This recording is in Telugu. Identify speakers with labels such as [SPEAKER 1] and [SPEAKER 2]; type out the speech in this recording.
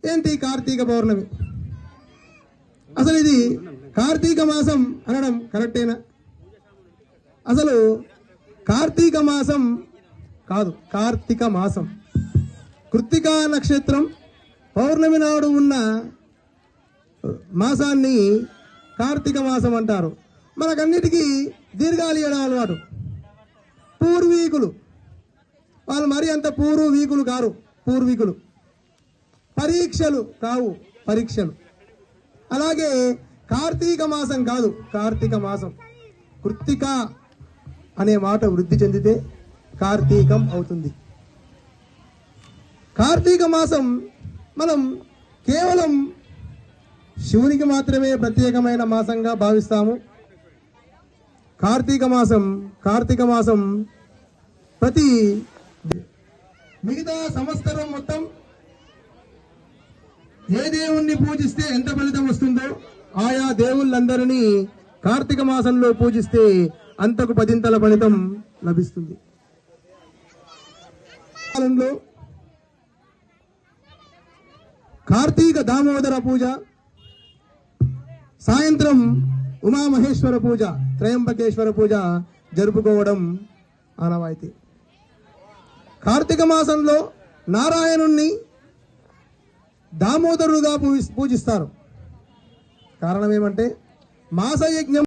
[SPEAKER 1] ఏంటి కార్తీక పౌర్ణమి? అసలు ఇది కార్తీక మాసం అనడం కరెక్టేనా? అసలు కార్తీక మాసం కాదు, కార్తీక మాసం. కృత్తికా నక్షత్రం పౌర్ణమి నాడు ఉన్న మాసాన్ని కార్తీక మాసం అంటారు. మనకన్నిటికీ దీర్ఘాలు ఇవ్వడం అలవాటు. పూర్వీకులు వాళ్ళు మరి అంత పూర్వీకులు కారు, పూర్వీకులు. పరీక్షలు కావు, పరీక్షలు. అలాగే కార్తీక మాసం కాదు, కార్తీక మాసం. కృత్తిక అనే మాట వృద్ధి చెందితే కార్తీకం అవుతుంది. కార్తీక మాసం మనం కేవలం శివునికి మాత్రమే ప్రత్యేకమైన మాసంగా భావిస్తాము. కార్తీక మాసం ప్రతి మిగతా సంవత్సరం మొత్తం ఏ దేవుణ్ణి పూజిస్తే ఎంత ఫలితం వస్తుందో ఆయా దేవుళ్ళందరినీ కార్తీక మాసంలో పూజిస్తే అంతకు 10 ఫలితం లభిస్తుంది. కార్తీక దామోదర పూజ, సాయంత్రం ఉమామహేశ్వర పూజ, త్రయంబకేశ్వర పూజ జరుపుకోవడం ఆనవాయితీ. కార్తీక మాసంలో నారాయణుణ్ణి దామోదరుడుగా పూజిస్తారు. కారణం ఏమంటే మాసయజ్ఞం